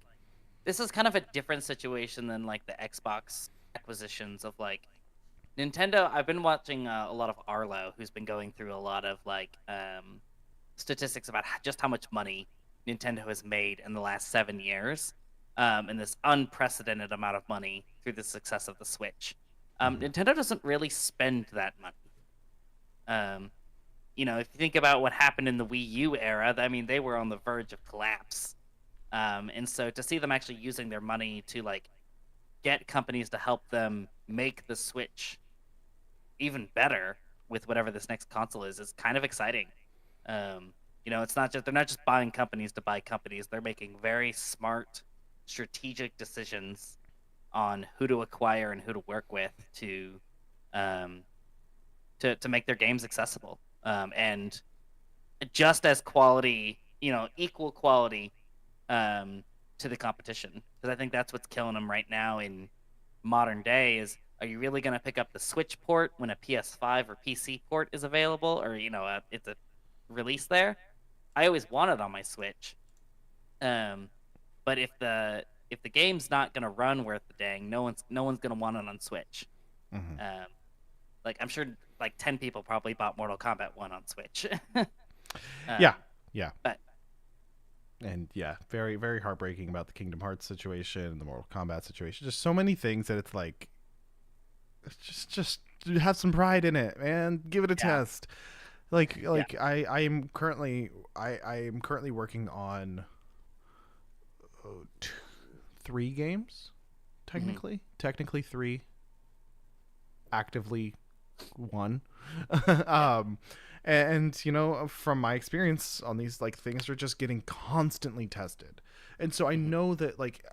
this is kind of a different situation than like the Xbox acquisitions of like Nintendo. I've been watching a lot of Arlo, who's been going through a lot of like statistics about just how much money Nintendo has made in the last 7 years, and this unprecedented amount of money through the success of the Switch. Nintendo doesn't really spend that money. If you think about what happened in the Wii U era, I mean, they were on the verge of collapse. And so to see them actually using their money to like get companies to help them make the Switch even better with whatever this next console is kind of exciting. It's not just, they're not just buying companies to buy companies. They're making very smart, strategic decisions on who to acquire and who to work with to make their games accessible. And just as quality, equal quality to the competition. Because I think that's what's killing them right now in modern day is, are you really going to pick up the Switch port when a PS5 or PC port is available, or it's a release there? I always want it on my Switch. But if the game's not going to run worth the dang, no one's going to want it on Switch. Like I'm sure like 10 people probably bought Mortal Kombat 1 on Switch. Yeah. But And very, very heartbreaking about the Kingdom Hearts situation and the Mortal Kombat situation. Just so many things that it's like, just have some pride in it, man. Give it a test. I am currently working on 3 games, technically 3, actively 1. And from my experience on these, like, things are just getting constantly tested, and so I know that like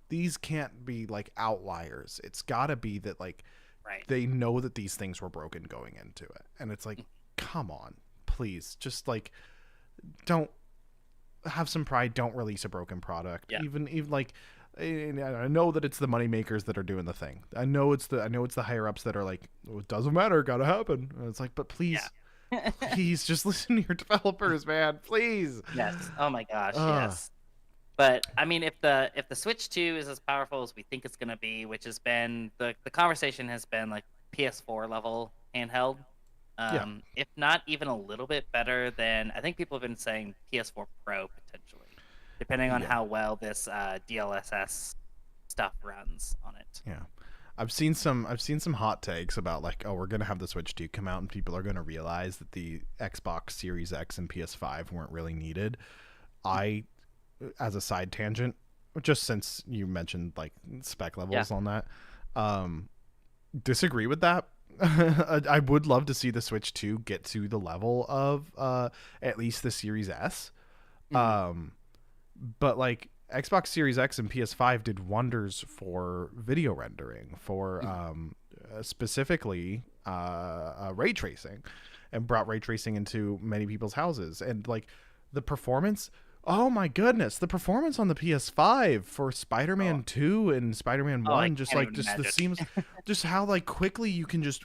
these can't be like outliers. It's got to be that like they know that these things were broken going into it, and it's like, come on, please, just like don't have some pride. Don't release a broken product. Even like, I know that it's the money makers that are doing the thing. I know it's the higher ups that are like, oh, it doesn't matter, gotta happen. And it's like, but please, please just listen to your developers, man. Please. Yes. Oh my gosh. Yes. But I mean, if the Switch 2 is as powerful as we think it's gonna be, which has been the conversation has been like PS4 level handheld, if not even a little bit better than, I think people have been saying PS4 Pro potentially, depending on how well this DLSS stuff runs on it. Yeah, I've seen some hot takes about like, oh, we're gonna have the Switch 2 come out and people are gonna realize that the Xbox Series X and PS5 weren't really needed. I, as a side tangent, just since you mentioned like spec levels on that, disagree with that. I would love to see the Switch 2 get to the level of at least the Series S. But like Xbox Series X and PS5 did wonders for video rendering, for specifically ray tracing, and brought ray tracing into many people's houses. And like the performance, oh my goodness, the performance on the PS5 for Spider-Man 2 and Spider-Man 1, just the seams, just how like quickly you can just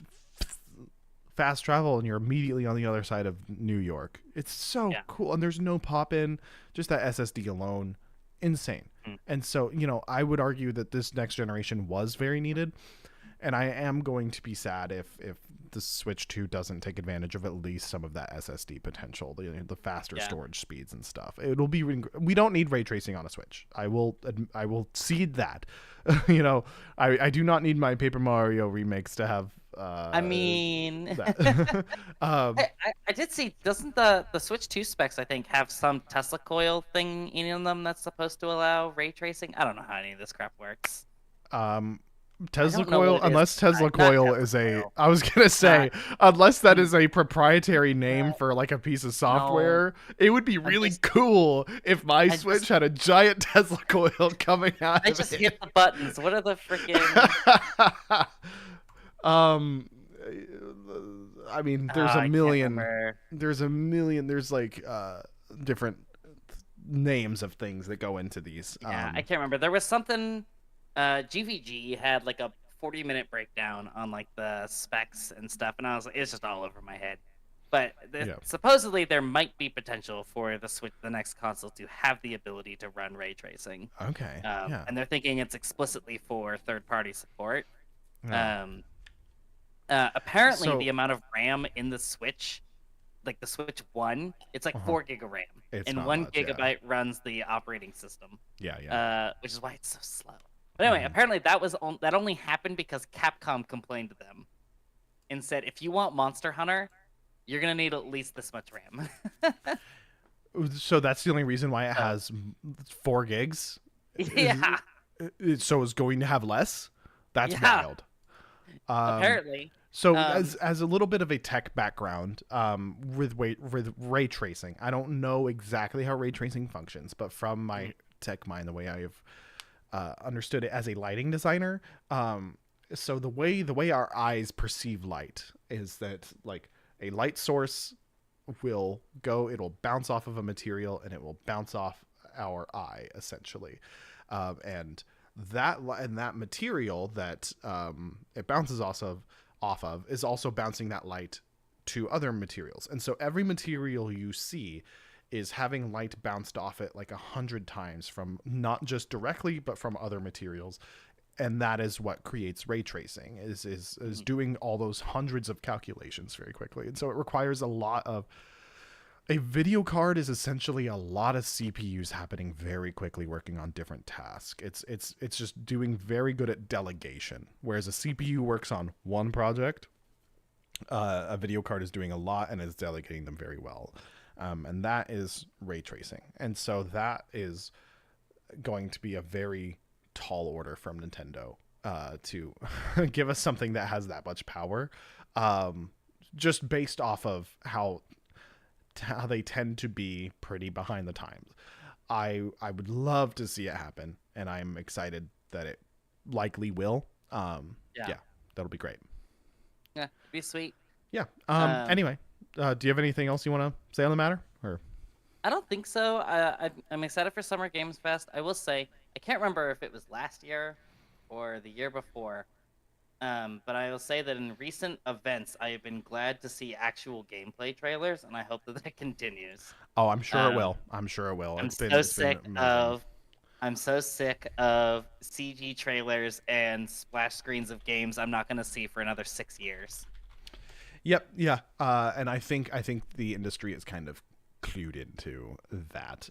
fast travel and you're immediately on the other side of New York. It's so cool. And there's no pop in, just that SSD alone. Insane. And so, you know, I would argue that this next generation was very needed. And I am going to be sad if the Switch 2 doesn't take advantage of at least some of that SSD potential, the faster storage speeds and stuff. It'll be, we don't need ray tracing on a Switch. I will cede that. You know, I do not need my Paper Mario remakes to have I mean, I did see, doesn't the Switch 2 specs, I think, have some Tesla coil thing in them that's supposed to allow ray tracing? I don't know how any of this crap works. Tesla coil, unless Tesla coil is I was gonna say, unless that is a proprietary name for like a piece of software, it would be really cool if my Switch had a giant Tesla coil coming out. I just hit the buttons. What are the freaking? I mean, there's a million. There's like different names of things that go into these. Yeah, I can't remember. There was something. GVG had like a 40-minute breakdown on like the specs and stuff, and I was like, it's just all over my head. But supposedly there might be potential for the Switch, the next console, to have the ability to run ray tracing. Okay. And they're thinking it's explicitly for third-party support. Apparently, the amount of RAM in the Switch, like the Switch 1, it's like 4 gig of RAM, and 1 gigabyte runs the operating system. Which is why it's so slow. But anyway, apparently that only happened because Capcom complained to them and said, if you want Monster Hunter, you're gonna need at least this much RAM. So that's the only reason why it has 4 gigs. Yeah. So it's going to have less. That's wild. Apparently. So as a little bit of a tech background, with ray tracing, I don't know exactly how ray tracing functions, but from my tech mind, the way I have understood it as a lighting designer, so the way our eyes perceive light is that like a light source will go, it'll bounce off of a material and it will bounce off our eye essentially, and that material that it bounces off of is also bouncing that light to other materials. And so every material you see is having light bounced off it like 100 times from not just directly, but from other materials. And that is what creates ray tracing, is doing all those hundreds of calculations very quickly. And so it requires a video card is essentially a lot of CPUs happening very quickly, working on different tasks. It's just doing very good at delegation. Whereas a CPU works on one project, a video card is doing a lot and is delegating them very well. And that is ray tracing. And so that is going to be a very tall order from Nintendo to give us something that has that much power, just based off of how they tend to be pretty behind the times. I would love to see it happen, and I'm excited that it likely will. That'll be great. Yeah, be sweet. Yeah. Anyway, do you have anything else you want to say on the matter? Or I don't think so. I'm excited for Summer Games Fest. I will say, I can't remember if it was last year or the year before, but I will say that in recent events, I have been glad to see actual gameplay trailers, and I hope that continues. Oh, I'm sure it will. I'm sure it will. I'm so sick of CG trailers and splash screens of games I'm not going to see for another 6 years. Yep. Yeah. And I think the industry is kind of clued into that.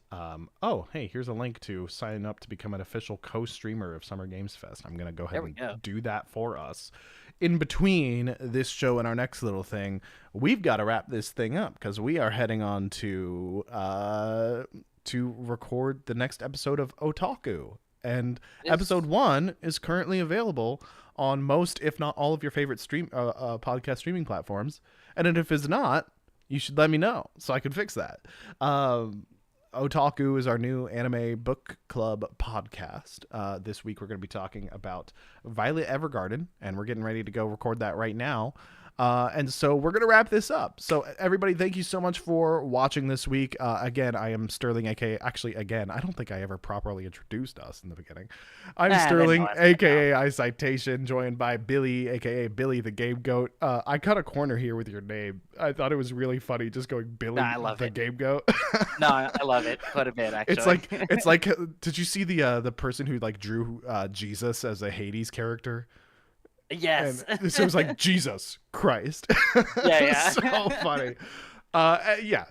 Oh, hey, here's a link to sign up to become an official co-streamer of Summer Games Fest. I'm going to go ahead and do that for us. In between this show and our next little thing, we've got to wrap this thing up because we are heading on to record the next episode of Otaku. And episode 1 is currently available on most, if not all, of your favorite podcast streaming platforms. And if it's not, you should let me know so I can fix that. Otaku is our new anime book club podcast. This week we're going to be talking about Violet Evergarden, and we're getting ready to go record that right now. And so we're going to wrap this up. So everybody, thank you so much for watching this week. Again, I am Sterling, aka, actually, again, I don't think I ever properly introduced us in the beginning. I'm Sterling, aka I Citation, joined by Billy, aka Billy the Game Goat. I cut a corner here with your name. I thought it was really funny just going Billy the Game Goat. No, I love it quite a bit, actually. It's like, did you see the person who like drew Jesus as a Hades character? Yes. And so it was like Jesus Christ. Yeah. So funny.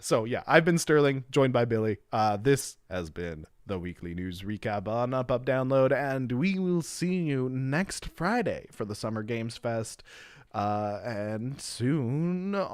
So I've been Sterling, joined by Billy. This has been the weekly news recap on Up Download, and we will see you next Friday for the Summer Games Fest, and soon on